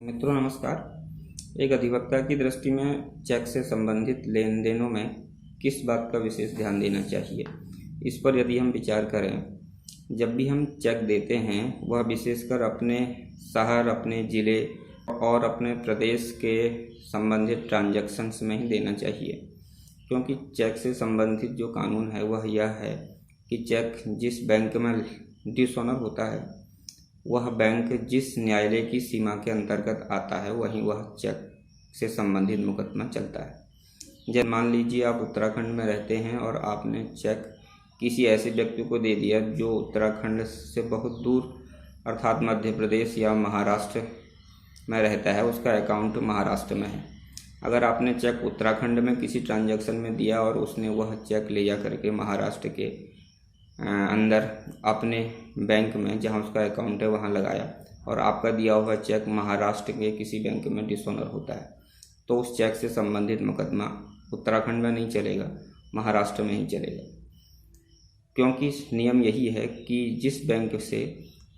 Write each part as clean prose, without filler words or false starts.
मित्रों नमस्कार। एक अधिवक्ता की दृष्टि में चेक से संबंधित लेन देनों में किस बात का विशेष ध्यान देना चाहिए, इस पर यदि हम विचार करें। जब भी हम चेक देते हैं वह विशेषकर अपने शहर, अपने ज़िले और अपने प्रदेश के संबंधित ट्रांजैक्शंस में ही देना चाहिए, क्योंकि चेक से संबंधित जो कानून है वह यह है कि चेक जिस बैंक में डिसऑनर होता है वह बैंक जिस न्यायालय की सीमा के अंतर्गत आता है वहीं वह चेक से संबंधित मुकदमा चलता है। जब मान लीजिए आप उत्तराखंड में रहते हैं और आपने चेक किसी ऐसे व्यक्ति को दे दिया जो उत्तराखंड से बहुत दूर अर्थात मध्य प्रदेश या महाराष्ट्र में रहता है, उसका अकाउंट महाराष्ट्र में है। अगर आपने चेक उत्तराखंड में किसी ट्रांजैक्शन में दिया और उसने वह चेक ले जा करके महाराष्ट्र के अंदर अपने बैंक में जहां उसका अकाउंट है वहां लगाया और आपका दिया हुआ चेक महाराष्ट्र के किसी बैंक में डिसऑनर होता है, तो उस चेक से संबंधित मुकदमा उत्तराखंड में नहीं चलेगा, महाराष्ट्र में ही चलेगा। क्योंकि नियम यही है कि जिस बैंक से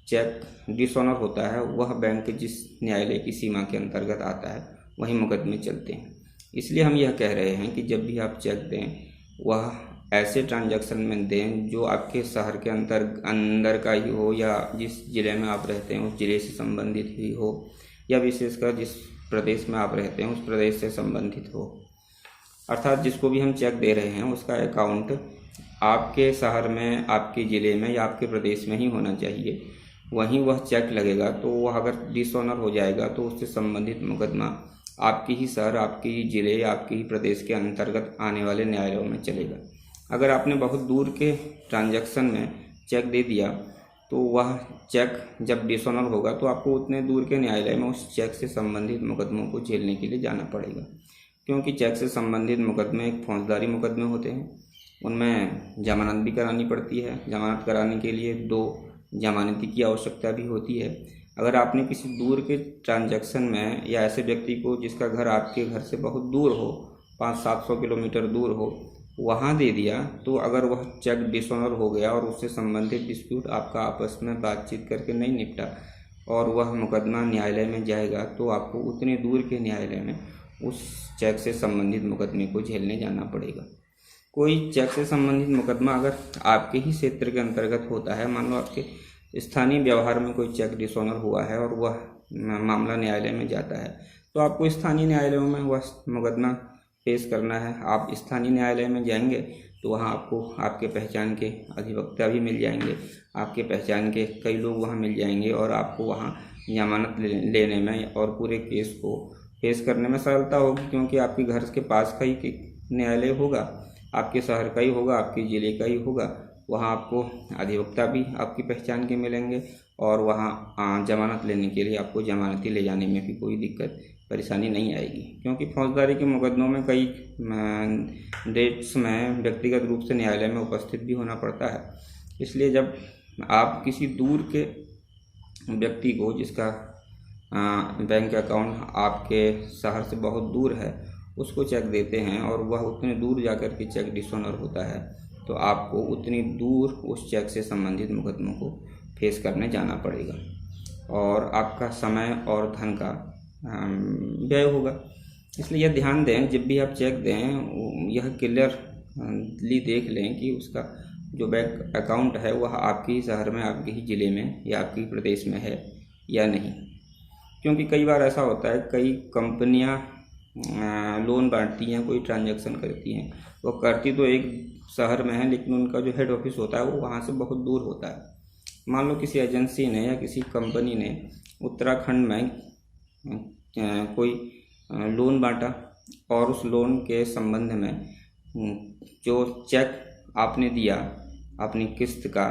चेक डिसऑनर होता है वह बैंक जिस न्यायालय की सीमा के अंतर्गत आता है वहीं मुकदमे चलते हैं। इसलिए हम यह कह रहे हैं कि जब भी आप चेक दें वह ऐसे ट्रांजैक्शन में दें जो आपके शहर के अंदर का ही हो या जिस ज़िले में आप रहते हैं उस ज़िले से संबंधित ही हो, या विशेषकर जिस प्रदेश में आप रहते हैं उस प्रदेश से संबंधित हो। अर्थात जिसको भी हम चेक दे रहे हैं उसका अकाउंट आपके शहर में, आपके ज़िले में या आपके प्रदेश में ही होना चाहिए, वहीं वह चेक लगेगा। तो वह अगर डिसऑनर हो जाएगा तो उससे संबंधित मुकदमा आपके ही शहर, आपके ही ज़िले या आपके ही प्रदेश के अंतर्गत आने वाले न्यायालयों में चलेगा। अगर आपने बहुत दूर के ट्रांजैक्शन में चेक दे दिया तो वह चेक जब डिसऑनर होगा तो आपको उतने दूर के न्यायालय में उस चेक से संबंधित मुकदमों को झेलने के लिए जाना पड़ेगा, क्योंकि चेक से संबंधित मुकदमे एक फौजदारी मुकदमे होते हैं। उनमें जमानत भी करानी पड़ती है। जमानत कराने के लिए 2 जमानती की आवश्यकता भी होती है। अगर आपने किसी दूर के ट्रांजैक्शन में या ऐसे व्यक्ति को जिसका घर आपके घर से बहुत दूर हो, 500-700 किलोमीटर दूर हो, वहाँ दे दिया, तो अगर वह चेक डिसऑनर हो गया और उससे संबंधित डिस्प्यूट आपका आपस में बातचीत करके नहीं निपटा और वह मुकदमा न्यायालय में जाएगा, तो आपको उतने दूर के न्यायालय में उस चेक से संबंधित मुकदमे को झेलने जाना पड़ेगा। कोई चेक से संबंधित मुकदमा अगर आपके ही क्षेत्र के अंतर्गत होता है, मान लो आपके स्थानीय व्यवहार में कोई चेक डिसऑनर हुआ है और वह मामला न्यायालय में जाता है, तो आपको स्थानीय न्यायालयों में वह मुकदमा पेश करना है। आप स्थानीय न्यायालय में जाएंगे तो वहाँ आपको आपके पहचान के अधिवक्ता भी मिल जाएंगे, आपके पहचान के कई लोग वहाँ मिल जाएंगे और आपको वहाँ जमानत लेने में और पूरे केस को पेश करने में सरलता होगी, क्योंकि आपके घर के पास का ही न्यायालय होगा, आपके शहर का ही होगा, आपके ज़िले का ही होगा। वहाँ आपको अधिवक्ता भी आपकी पहचान के मिलेंगे और वहाँ जमानत लेने के लिए आपको जमानती ले जाने में भी कोई दिक्कत परेशानी नहीं आएगी, क्योंकि फौजदारी के मुकदमों में कई डेट्स में व्यक्तिगत रूप से न्यायालय में उपस्थित भी होना पड़ता है। इसलिए जब आप किसी दूर के व्यक्ति को जिसका बैंक अकाउंट आपके शहर से बहुत दूर है उसको चेक देते हैं और वह उतने दूर जाकर के चेक डिसऑनर होता है, तो आपको उतनी दूर उस चेक से संबंधित मुकदमों को फेस करने जाना पड़ेगा और आपका समय और धन का व्यय होगा। इसलिए यह ध्यान दें, जब भी आप चेक दें यह क्लियरली देख लें कि उसका जो बैंक अकाउंट है वह आपके ही शहर में, आपके ही ज़िले में या आपके ही प्रदेश में है या नहीं। क्योंकि कई बार ऐसा होता है, कई कंपनियां लोन बांटती हैं, कोई ट्रांजैक्शन करती हैं, वो करती तो एक शहर में है लेकिन उनका जो हेड ऑफिस होता है वो वहाँ से बहुत दूर होता है। मान लो किसी एजेंसी ने या किसी कंपनी ने उत्तराखंड में कोई लोन बांटा और उस लोन के संबंध में जो चेक आपने दिया अपनी किस्त का,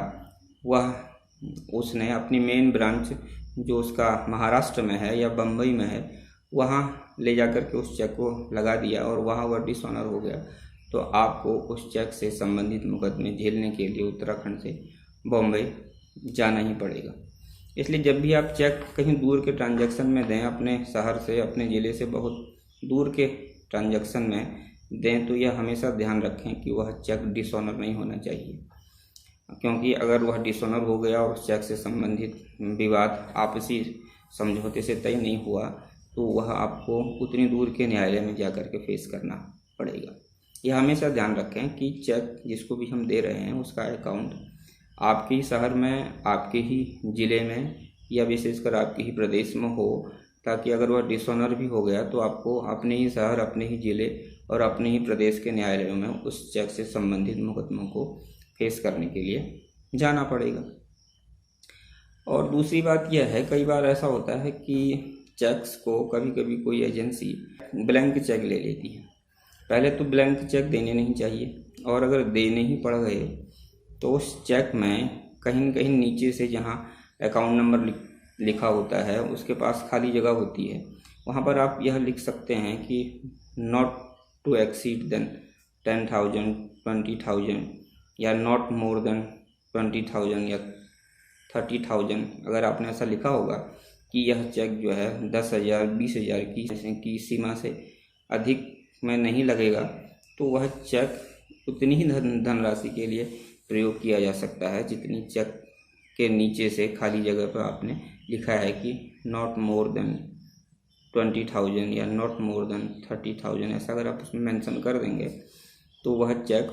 वह उसने अपनी मेन ब्रांच जो उसका महाराष्ट्र में है या बम्बई में है वहाँ ले जाकर के उस चेक को लगा दिया और वहाँ वह डिसऑनर हो गया, तो आपको उस चेक से संबंधित मुकदमे झेलने के लिए उत्तराखंड से बॉम्बे जाना ही पड़ेगा। इसलिए जब भी आप चेक कहीं दूर के ट्रांजैक्शन में दें, अपने शहर से, अपने ज़िले से बहुत दूर के ट्रांजैक्शन में दें, तो यह हमेशा ध्यान रखें कि वह चेक डिसऑनर नहीं होना चाहिए, क्योंकि अगर वह डिसऑनर हो गया और उस चेक से संबंधित विवाद आपसी समझौते से तय नहीं हुआ तो वह आपको उतनी दूर के न्यायालय में जा कर के फेस करना पड़ेगा। यह हमेशा ध्यान रखें कि चेक जिसको भी हम दे रहे हैं उसका अकाउंट आपके ही शहर में, आपके ही ज़िले में या विशेषकर आपके ही प्रदेश में हो, ताकि अगर वह डिसऑनर भी हो गया तो आपको अपने ही शहर, अपने ही ज़िले और अपने ही प्रदेश के न्यायालयों में उस चेक से संबंधित मुकदमों को फेस करने के लिए जाना पड़ेगा। और दूसरी बात यह है, कई बार ऐसा होता है कि चेक्स को कभी कभी कोई एजेंसी ब्लैंक चेक ले लेती है। पहले तो ब्लैंक चेक देने नहीं चाहिए, और अगर देने ही पड़ गए तो उस चेक में कहीं न कहीं नीचे से जहाँ अकाउंट नंबर लिखा होता है उसके पास खाली जगह होती है, वहाँ पर आप यह लिख सकते हैं कि नॉट टू एक्सीड देन 10,000, 20,000 या नॉट मोर देन 20,000 या 30,000। अगर आपने ऐसा लिखा होगा कि यह चेक जो है 10,000, 20,000 की सीमा से अधिक में नहीं लगेगा, तो वह चेक उतनी ही धनराशि के लिए प्रयोग किया जा सकता है जितनी चेक के नीचे से खाली जगह पर आपने लिखा है कि नॉट मोर देन 20,000 या नॉट मोर देन 30,000। ऐसा अगर आप उसमें मेंशन कर देंगे तो वह चेक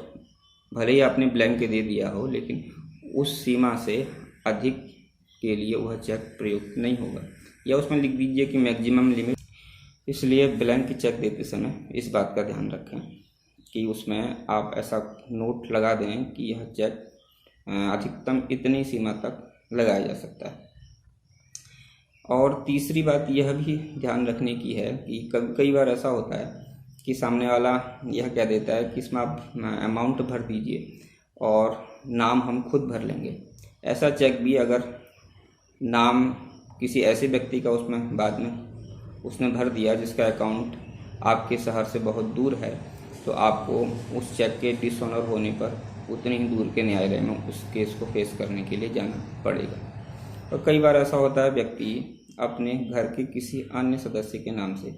भले ही आपने ब्लैंक दे दिया हो, लेकिन उस सीमा से अधिक के लिए वह चेक प्रयुक्त नहीं होगा। या उसमें लिख दीजिए कि मैक्सिमम लिमिट। इसलिए ब्लैंक चेक देते समय इस बात का ध्यान रखें कि उसमें आप ऐसा नोट लगा दें कि यह चेक अधिकतम इतनी सीमा तक लगाया जा सकता है। और तीसरी बात यह भी ध्यान रखने की है कि कई बार ऐसा होता है कि सामने वाला यह कह देता है कि इसमें आप अमाउंट भर दीजिए और नाम हम खुद भर लेंगे। ऐसा चेक भी अगर नाम किसी ऐसे व्यक्ति का उसमें बाद में उसने भर दिया जिसका अकाउंट आपके शहर से बहुत दूर है, तो आपको उस चेक के डिसऑनर होने पर उतनी ही दूर के न्यायालय में उस केस को फेस करने के लिए जाना पड़ेगा। और कई बार ऐसा होता है व्यक्ति अपने घर के किसी अन्य सदस्य के नाम से